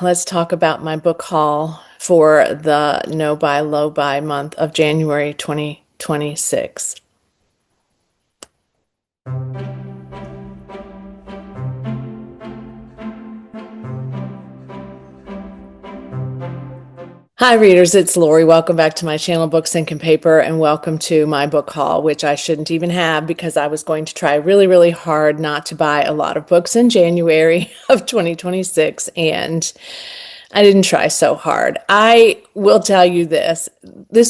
Let's talk about my book haul for the no buy, low buy month of January 2026. Hi, readers. It's Lori. Welcome back to my channel, Books, Ink, and Paper, and welcome to my book haul, which I shouldn't even have because I was going to try really, really hard not to buy a lot of books in January of 2026, and I didn't try so hard. I will tell you this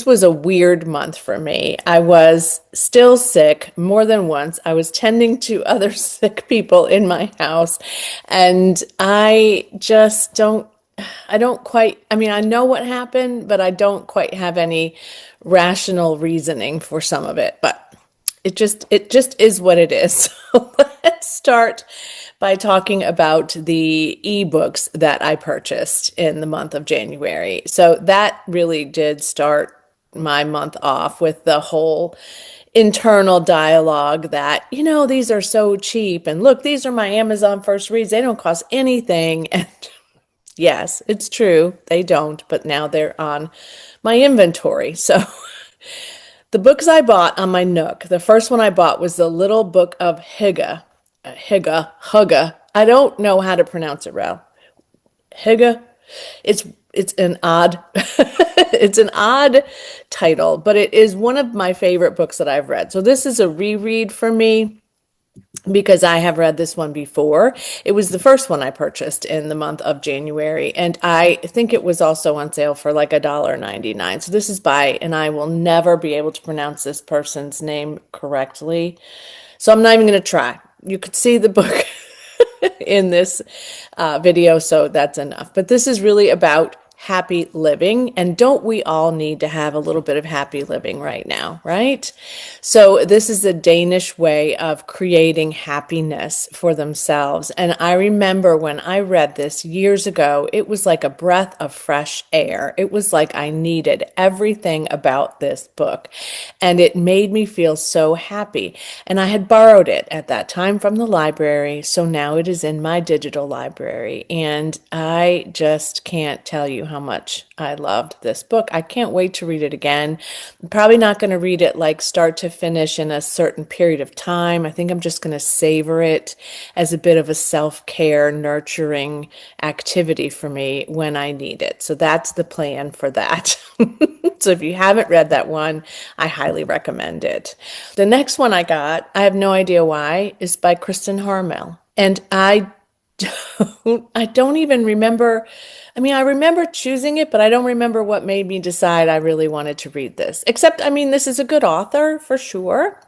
was a weird month for me. I was still sick more than once. I was tending to other sick people in my house, and I don't quite, I mean, I know what happened, but I don't quite have any rational reasoning for some of it, but it just is what it is. So let's start by talking about the ebooks that I purchased in the month of January. So that really did start my month off with the whole internal dialogue that, these are so cheap, and look, these are my Amazon first reads. They don't cost anything. And yes, it's true. They don't, but now they're on my inventory. So the books I bought on my Nook, the first one I bought was the Little Book of Hygge. Hygge. I don't know how to pronounce it well. Hygge. It's an odd it's an odd title, but it is one of my favorite books that I've read. So this is a reread for me because I have read this one before. It was the first one I purchased in the month of January, and I think it was also on sale for like $1.99. So this is by, and I will never be able to pronounce this person's name correctly. So I'm not even going to try. You could see the book in this video, so that's enough. But this is really about happy living. And don't we all need to have a little bit of happy living right now, right? So this is the Danish way of creating happiness for themselves. And I remember when I read this years ago, it was like a breath of fresh air. It was like I needed everything about this book. And it made me feel so happy. And I had borrowed it at that time from the library. So now it is in my digital library. And I just can't tell you how much I loved this book. I can't wait to read it again. I'm probably not going to read it like start to finish in a certain period of time. I think I'm just going to savor it as a bit of a self-care, nurturing activity for me when I need it. So that's the plan for that. So if you haven't read that one, I highly recommend it. The next one I got, I have no idea why, is by Kristen Harmel. And I don't even remember. I mean, I remember choosing it, but I don't remember what made me decide I really wanted to read this. Except, I mean, this is a good author for sure.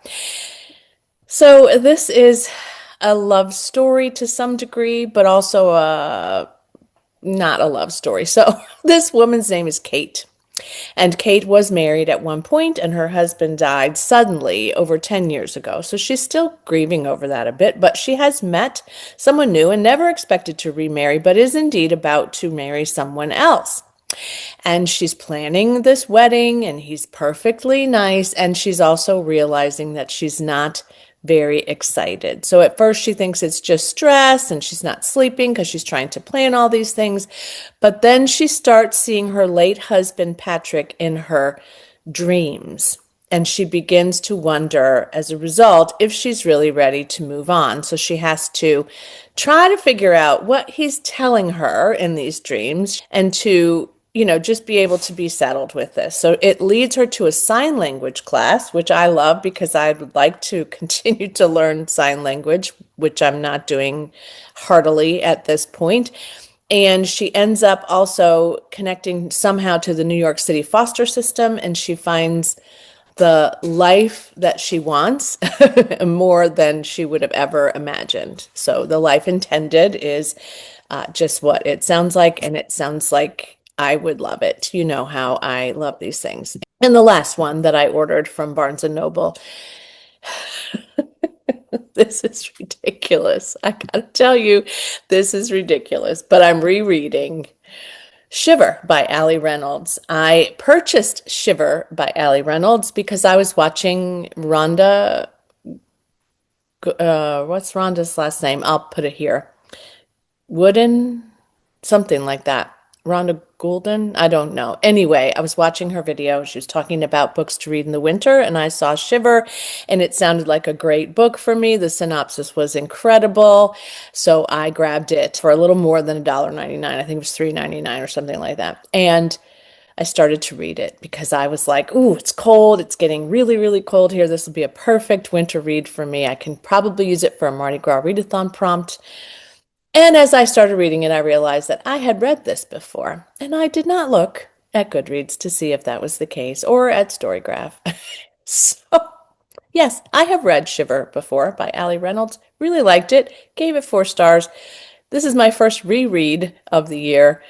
So this is a love story to some degree, but also not a love story. So this woman's name is Kate. And Kate was married at one point, and her husband died suddenly over 10 years ago. So she's still grieving over that a bit, but she has met someone new and never expected to remarry, but is indeed about to marry someone else. And she's planning this wedding, and he's perfectly nice. And she's also realizing that she's not very excited. So at first she thinks it's just stress and she's not sleeping because she's trying to plan all these things. But then she starts seeing her late husband, Patrick, in her dreams. And she begins to wonder, as a result, if she's really ready to move on. So she has to try to figure out what he's telling her in these dreams and to just be able to be settled with this. So it leads her to a sign language class, which I love because I would like to continue to learn sign language, which I'm not doing heartily at this point. And she ends up also connecting somehow to the New York City foster system, and she finds the life that she wants more than she would have ever imagined. So the life intended is just what it sounds like, and it sounds like I would love it. You know how I love these things. And the last one that I ordered from Barnes and Noble, this is ridiculous. I gotta tell you, this is ridiculous. But I'm rereading Shiver by Ali Reynolds. I purchased Shiver by Ali Reynolds because I was watching Rhonda. What's Rhonda's last name? I'll put it here. Wooden. something like that. Rhonda Goulden? I don't know. Anyway, I was watching her video. She was talking about books to read in the winter, and I saw Shiver, and it sounded like a great book for me. The synopsis was incredible. So I grabbed it for a little more than $1.99. I think it was $3.99 or something like that. And I started to read it because I was like, ooh, it's cold. It's getting really, really cold here. This will be a perfect winter read for me. I can probably use it for a Mardi Gras readathon prompt. And as I started reading it, I realized that I had read this before, and I did not look at Goodreads to see if that was the case or at Storygraph. So, yes, I have read Shiver before by Ali Reynolds. Really liked it, gave it 4 stars. This is my first reread of the year,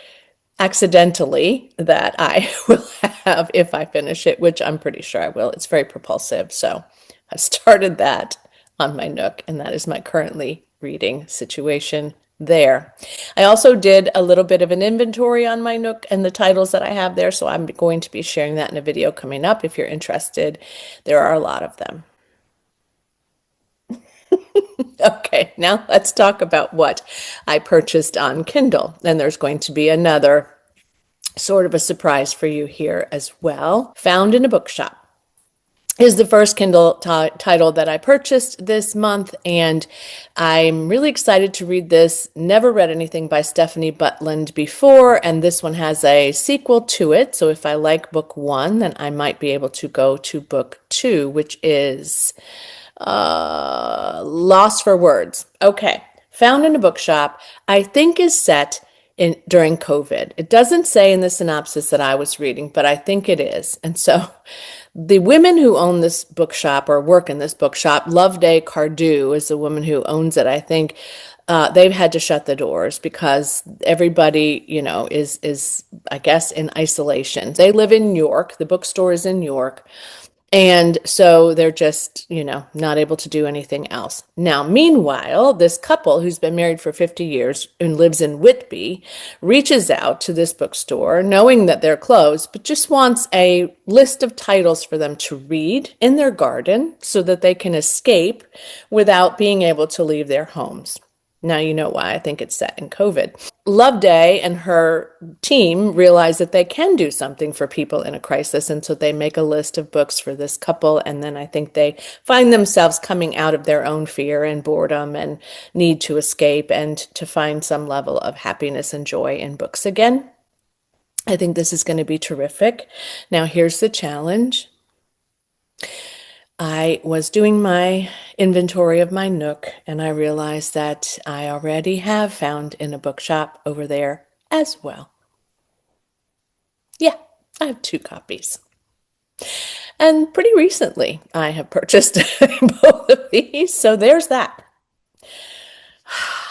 accidentally, that I will have if I finish it, which I'm pretty sure I will. It's very propulsive. So I started that on my Nook, and that is my currently reading situation there. I also did a little bit of an inventory on my Nook and the titles that I have there, so I'm going to be sharing that in a video coming up if you're interested. There are a lot of them. Okay, now let's talk about what I purchased on Kindle. And there's going to be another sort of a surprise for you here as well. Found in a Bookshop is the first Kindle title that I purchased this month, and I'm really excited to read this. Never read anything by Stephanie Butland before, and this one has a sequel to it. So if I like book 1, then I might be able to go to book 2, which is Lost for Words. Okay, Found in a Bookshop, I think is set in during COVID. It doesn't say in the synopsis that I was reading, but I think it is. And so the women who own this bookshop or work in this bookshop, Loveday Cardew is the woman who owns it, I think. They've had to shut the doors because everybody, is I guess in isolation. They live in New York. The bookstore is in New York. And so they're just, not able to do anything else. Now, meanwhile, this couple who's been married for 50 years and lives in Whitby reaches out to this bookstore knowing that they're closed, but just wants a list of titles for them to read in their garden so that they can escape without being able to leave their homes. Now you know why I think it's set in COVID. Loveday and her team realize that they can do something for people in a crisis, and so they make a list of books for this couple, and then I think they find themselves coming out of their own fear and boredom and need to escape and to find some level of happiness and joy in books again. I think this is going to be terrific. Now here's the challenge. I was doing my inventory of my Nook, and I realized that I already have Found in a Bookshop over there as well. Yeah, I have 2 copies. And pretty recently, I have purchased both of these, so there's that.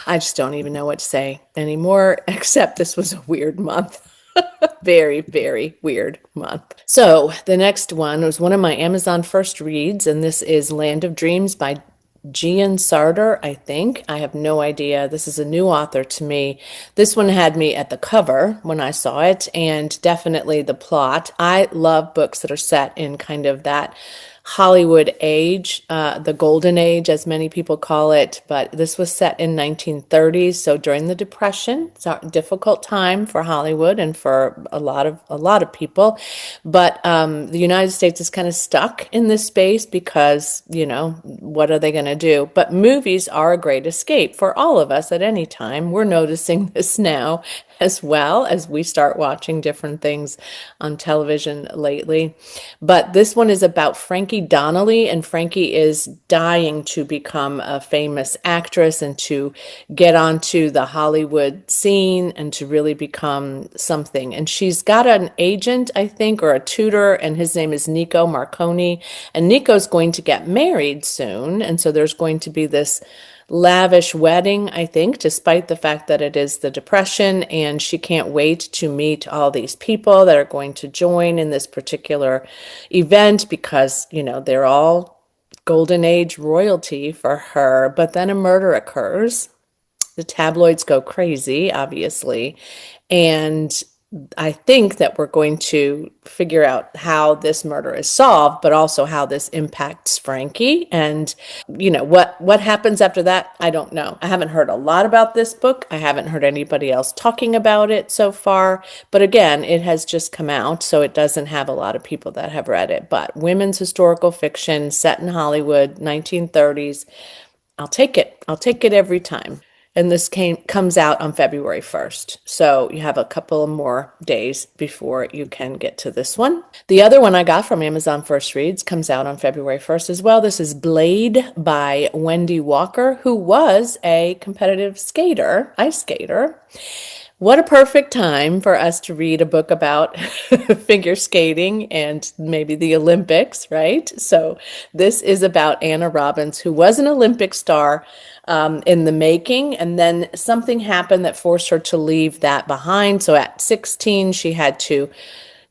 I just don't even know what to say anymore, except this was a weird month. Very, very weird month. So the next one was one of my Amazon first reads, and this is Land of Dreams by Gian Sarder, I think. I have no idea. This is a new author to me. This one had me at the cover when I saw it, and definitely the plot. I love books that are set in kind of that Hollywood age, the golden age, as many people call it, but this was set in 1930s, so during the Depression. It's a difficult time for Hollywood and for a lot of people, but the United States is kind of stuck in this space because, what are they going to do? But movies are a great escape for all of us at any time. We're noticing this now as well as we start watching different things on television lately. But this one is about Frankie Donnelly, and Frankie is dying to become a famous actress and to get onto the Hollywood scene and to really become something. And she's got an agent, I think, or a tutor, and his name is Nico Marconi. And Nico's going to get married soon, and so there's going to be this lavish wedding, I think, despite the fact that it is the Depression, and she can't wait to meet all these people that are going to join in this particular event because, they're all golden age royalty for her. But then a murder occurs. The tabloids go crazy, obviously, and I think that we're going to figure out how this murder is solved, but also how this impacts Frankie. And what happens after that, I don't know. I haven't heard a lot about this book. I haven't heard anybody else talking about it so far. But again, it has just come out, so it doesn't have a lot of people that have read it. But women's historical fiction set in Hollywood, 1930s. I'll take it. I'll take it every time. And this comes out on February 1st. So you have a couple of more days before you can get to this one. The other one I got from Amazon First Reads comes out on February 1st as well. This is Blade by Wendy Walker, who was a competitive skater, ice skater. What a perfect time for us to read a book about figure skating and maybe the Olympics, right? So this is about Anna Robbins, who was an Olympic star in the making, and then something happened that forced her to leave that behind. So at 16, she had to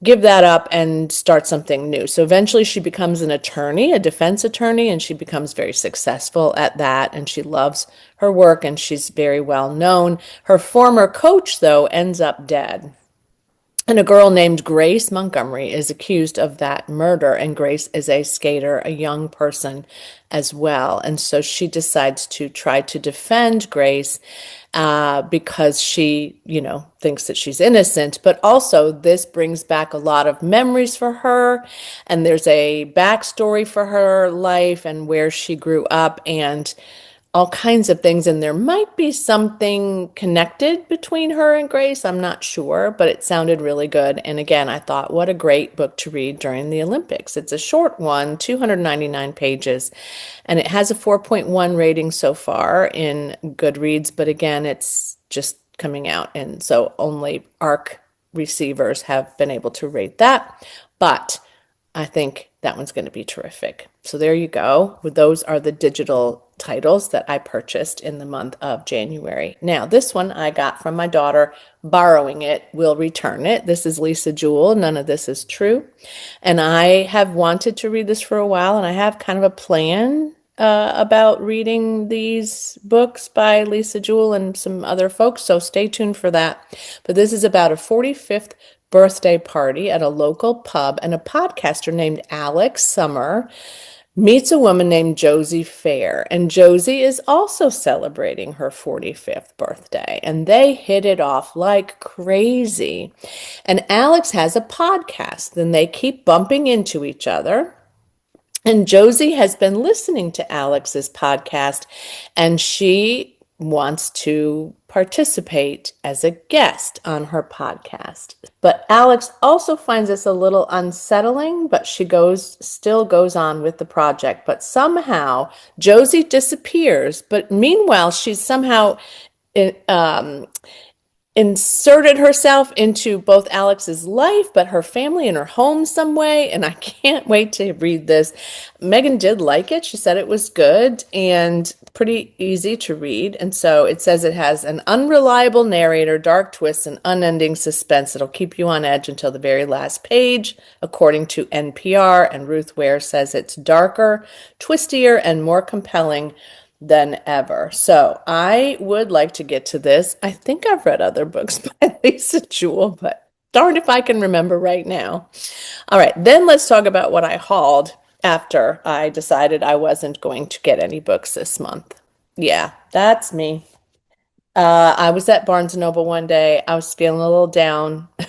give that up and start something new. So eventually she becomes an attorney, a defense attorney, and she becomes very successful at that. And she loves her work and she's very well known. Her former coach, though, ends up dead. And a girl named Grace Montgomery is accused of that murder. And Grace is a skater, a young person as well. And so she decides to try to defend Grace because she, thinks that she's innocent. But also, this brings back a lot of memories for her. And there's a backstory for her life and where she grew up and all kinds of things. And there might be something connected between her and Grace. I'm not sure, but it sounded really good. And again, I thought, what a great book to read during the Olympics. It's a short one, 299 pages, and it has a 4.1 rating so far in Goodreads. But again, it's just coming out. And so only ARC receivers have been able to rate that. But I think that one's going to be terrific. So there you go. Those are the digital titles that I purchased in the month of January. Now, this one I got from my daughter, borrowing it, will return it. This is Lisa Jewell. None of this is true. And I have wanted to read this for a while, and I have kind of a plan about reading these books by Lisa Jewell and some other folks, so stay tuned for that. But this is about a 45th birthday party at a local pub, and a podcaster named Alex Summer meets a woman named Josie Fair, and Josie is also celebrating her 45th birthday, and they hit it off like crazy. And Alex has a podcast, and they keep bumping into each other. And Josie has been listening to Alex's podcast, and she wants to participate as a guest on her podcast. But Alex also finds this a little unsettling, but she still goes on with the project. But somehow Josie disappears, but meanwhile she's somehow inserted herself into both Alex's life, but her family and her home some way. And I can't wait to read this. Megan did like it. She said it was good and pretty easy to read. And so it says it has an unreliable narrator, dark twists, and unending suspense that'll keep you on edge until the very last page, according to NPR. And Ruth Ware says it's darker, twistier, and more compelling than ever. So I would like to get to this. I think I've read other books by Lisa Jewell, but darn if I can remember right now. All right, then let's talk about what I hauled after I decided I wasn't going to get any books this month. Yeah, that's me. I was at Barnes& Noble one day. I was feeling a little down. I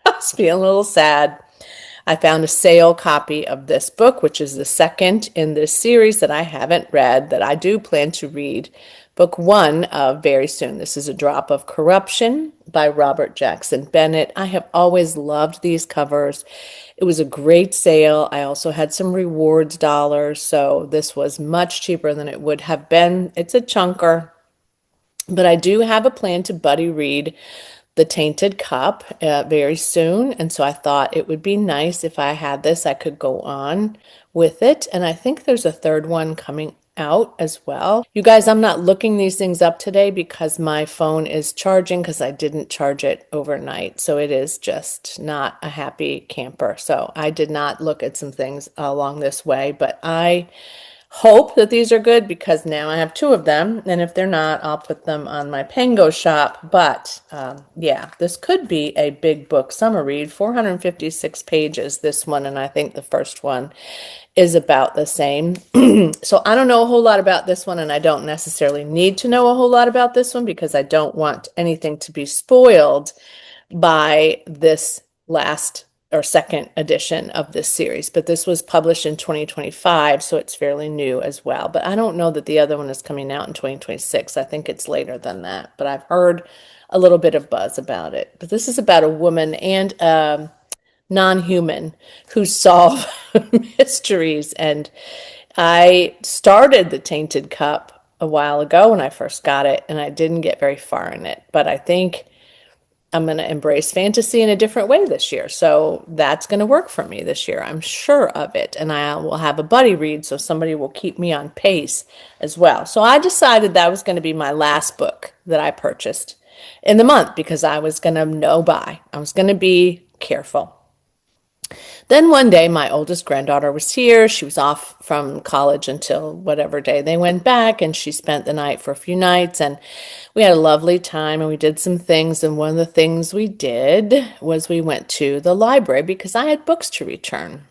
was feeling a little sad. I found a sale copy of this book, which is the second in this series that I haven't read, that I do plan to read book one of very soon. This is A Drop of Corruption by Robert Jackson Bennett. I have always loved these covers. It was a great sale. I also had some rewards dollars, so this was much cheaper than it would have been. It's a chunker, but I do have a plan to buddy read The Tainted Cup very soon. And so I thought it would be nice if I had this, I could go on with it. And I think there's a third one coming out as well. You guys, I'm not looking these things up today because my phone is charging because I didn't charge it overnight. So it is just not a happy camper. So I did not look at some things along this way, but I hope that these are good because now I have two of them. And if they're not, I'll put them on my Pango shop. But yeah, this could be a big book summer read, 456 pages, this one. And I think the first one is about the same. So I don't know a whole lot about this one, and I don't necessarily need to know a whole lot about this one because I don't want anything to be spoiled by this last or second edition of this series. But this was published in 2025, so it's fairly new as well. But I don't know that the other one is coming out in 2026. I think it's later than that, but I've heard a little bit of buzz about it. But this is about a woman and a non-human who solve mysteries. And I started The Tainted Cup a while ago when I first got it, and I didn't get very far in it. But I think I'm going to embrace fantasy in a different way this year. So that's going to work for me this year. I'm sure of it. And I will have a buddy read, so somebody will keep me on pace as well. So I decided that was going to be my last book that I purchased in the month because I was going to no buy. I was going to be careful. Then one day, my oldest granddaughter was here. She was off from college until whatever day they went back, and she spent the night for a few nights. And we had a lovely time, and we did some things. And one of the things we did was we went to the library because I had books to return.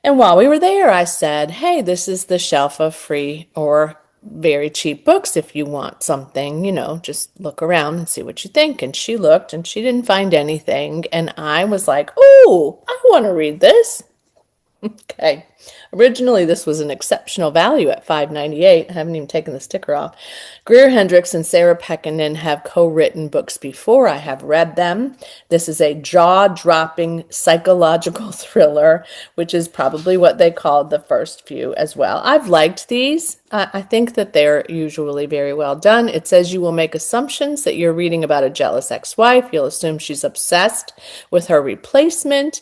And while we were there, I said, "Hey, this is the shelf of free or very cheap books. If you want something, just look around and see what you think." And she looked and she didn't find anything. And I was like, "Oh, I want to read this." Okay. Originally, this was an exceptional value at $5.98. I haven't even taken the sticker off. Greer Hendricks and Sarah Pekkanen have co-written books before. I have read them. This is a jaw-dropping psychological thriller, which is probably what they called the first few as well. I've liked these. I think that they're usually very well done. It says you will make assumptions that you're reading about a jealous ex-wife. You'll assume she's obsessed with her replacement.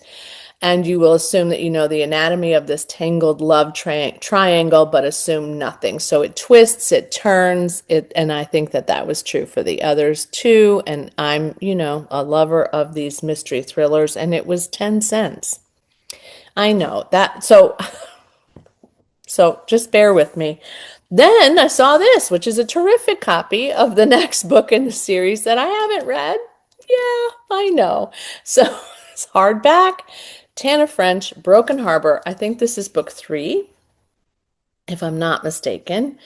And you will assume that you know the anatomy of this tangled love triangle, but assume nothing. So it twists, it turns, and I think that that was true for the others too. And I'm, a lover of these mystery thrillers, and it was 10 cents. I know that. So just bear with me. Then I saw this, which is a terrific copy of the next book in the series that I haven't read. Yeah, I know. So it's hardback. Tana French, Broken Harbor. I think this is book 3, if I'm not mistaken.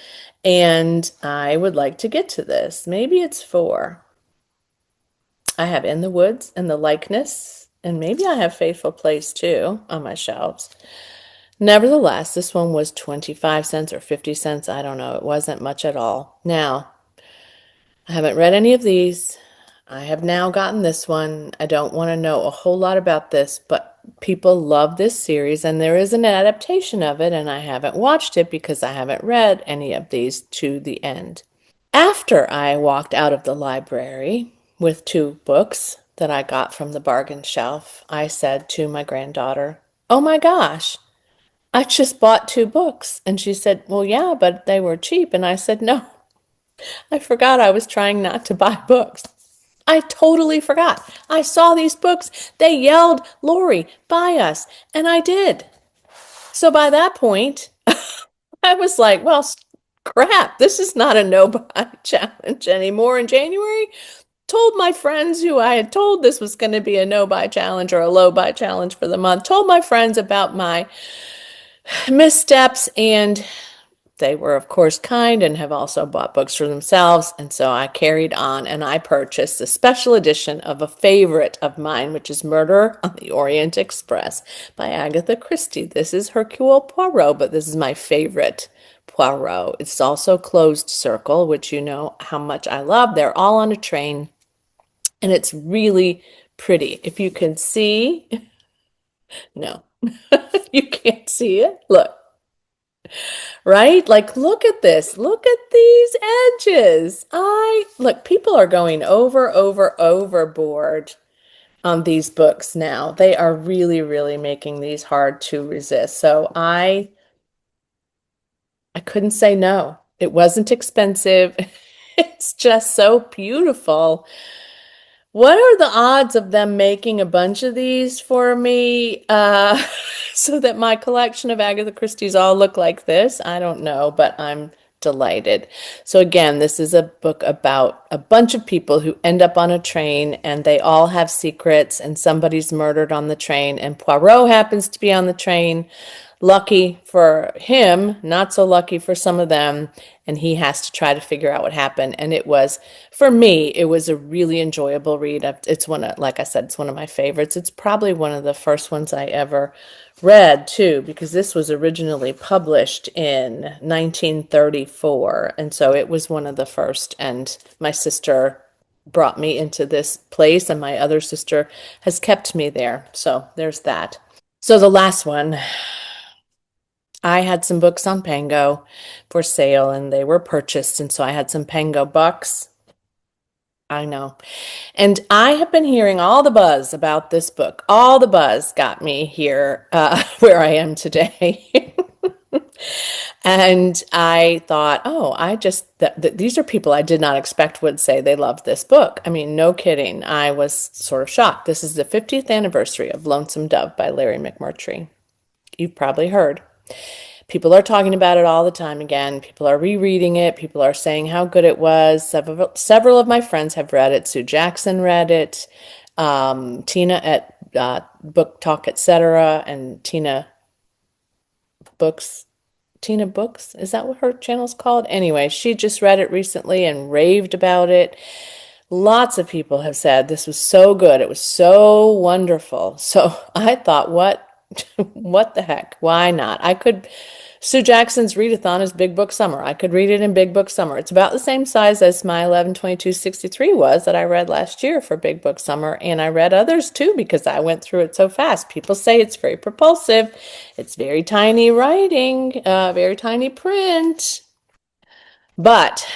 And I would like to get to this. Maybe it's 4. I have In the Woods and The Likeness, and maybe I have Faithful Place too on my shelves. Nevertheless, this one was 25 cents or 50 cents. I don't know. It wasn't much at all. Now, I haven't read any of these. I have now gotten this one. I don't want to know a whole lot about this, but people love this series, and there is an adaptation of it, and I haven't watched it because I haven't read any of these to the end. After I walked out of the library with 2 books that I got from the bargain shelf, I said to my granddaughter, "Oh my gosh, I just bought 2 books." And she said, "Well, yeah, but they were cheap." And I said, "No, I forgot I was trying not to buy books. I totally forgot. I saw these books. They yelled, 'Lori, buy us.' And I did." So by that point, I was like, well, crap, this is not a no-buy challenge anymore in January. Told my friends who I had told this was going to be a no-buy challenge or a low-buy challenge for the month. Told my friends about my missteps, and they were, of course, kind and have also bought books for themselves. And so I carried on and I purchased a special edition of a favorite of mine, which is Murder on the Orient Express by Agatha Christie. This is Hercule Poirot, but this is my favorite Poirot. It's also Closed Circle, which you know how much I love. They're all on a train, and it's really pretty. If you can see, no, you can't see it. Look. Right? Like, look at this. Look at these edges. Look, people are going overboard on these books now. They are really, really making these hard to resist. So I couldn't say no. It wasn't expensive. It's just so beautiful. What are the odds of them making a bunch of these for me so that my collection of Agatha Christie's all look like this? I don't know, but I'm delighted. So again, this is a book about a bunch of people who end up on a train and they all have secrets and somebody's murdered on the train and Poirot happens to be on the train. Lucky for him, not so lucky for some of them, and he has to try to figure out what happened. And it was, for me, it was a really enjoyable read. It's one of, like I said, it's one of my favorites. It's probably one of the first ones I ever read too, because this was originally published in 1934, and so it was one of the first. And my sister brought me into this place, and my other sister has kept me there. So there's that. So the last one. I had some books on Pango for sale and they were purchased, and so I had some PangoBooks. I know. And I have been hearing all the buzz about this book. All the buzz got me here where I am today. And I thought, oh, these are people I did not expect would say they loved this book. I mean, no kidding. I was sort of shocked. This is the 50th anniversary of Lonesome Dove by Larry McMurtry. You've probably heard. People are talking about it all the time again. People are rereading it. People are saying how good it was. Several of my friends have read it. Sue Jackson read it. Tina at Book Talk, etc. and Books. Tina Books, is that what her channel's called? Anyway, she just read it recently and raved about it. Lots of people have said this was so good. It was so wonderful. So I thought, what the heck? Why not? Sue Jackson's readathon is Big Book Summer. I could read it in Big Book Summer. It's about the same size as my 11/22/63 was that I read last year for Big Book Summer, and I read others too because I went through it so fast. People say it's very propulsive. It's very tiny writing, very tiny print. But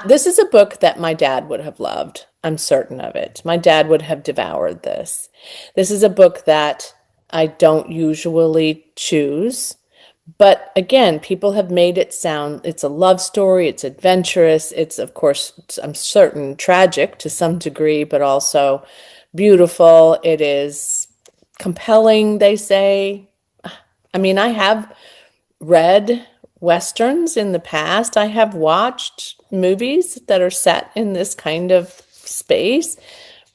this is a book that my dad would have loved. I'm certain of it. My dad would have devoured this. This is a book that I don't usually choose. But again, people have made it sound, it's a love story, it's adventurous, it's, of course, I'm certain, tragic to some degree, but also beautiful. It is compelling, they say. I mean, I have read Westerns in the past. I have watched movies that are set in this kind of space,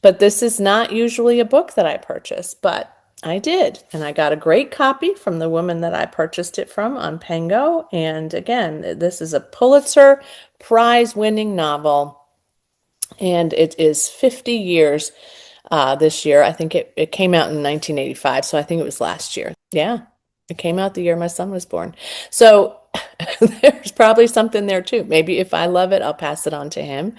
but this is not usually a book that I purchase, but I did, and I got a great copy from the woman that I purchased it from on Pango. And again, this is a Pulitzer Prize-winning novel, and it is 50 years this year. I think it came out in 1985, so I think it was last year. Yeah, it came out the year my son was born. So there's probably something there too. Maybe if I love it, I'll pass it on to him.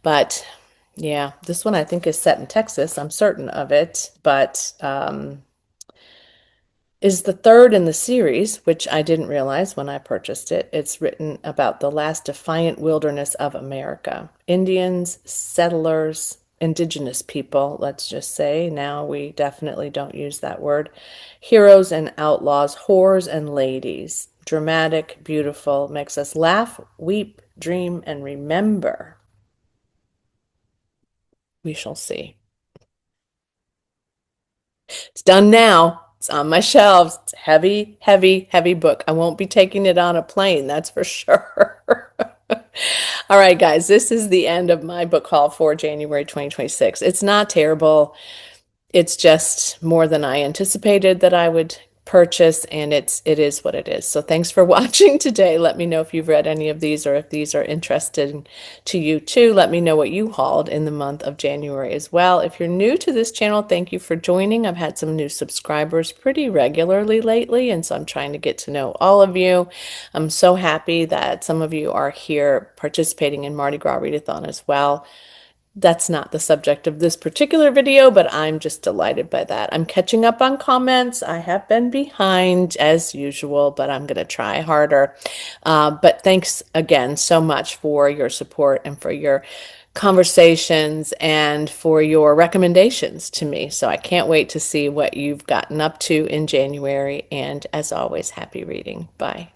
But yeah, this one I think is set in Texas. I'm certain of it, but is the third in the series, which I didn't realize when I purchased it. It's written about the last defiant wilderness of America. Indians, settlers, indigenous people, let's just say. Now we definitely don't use that word. Heroes and outlaws, whores and ladies. Dramatic, beautiful, makes us laugh, weep, dream, and remember. We shall see. It's done now. It's on my shelves. It's a heavy, heavy, heavy book. I won't be taking it on a plane, that's for sure. All right, guys, this is the end of my book haul for January 2026. It's not terrible. It's just more than I anticipated that I would purchase, and it is what it is. So thanks for watching today. Let me know if you've read any of these or if these are interesting to you too. Let me know what you hauled in the month of January as well. If you're new to this channel, thank you for joining. I've had some new subscribers pretty regularly lately, and so I'm trying to get to know all of you. I'm so happy that some of you are here participating in Mardi Gras Readathon as well. That's not the subject of this particular video, but I'm just delighted by that. I'm catching up on comments. I have been behind as usual, but I'm going to try harder. But thanks again so much for your support and for your conversations and for your recommendations to me. So I can't wait to see what you've gotten up to in January. And as always, happy reading. Bye.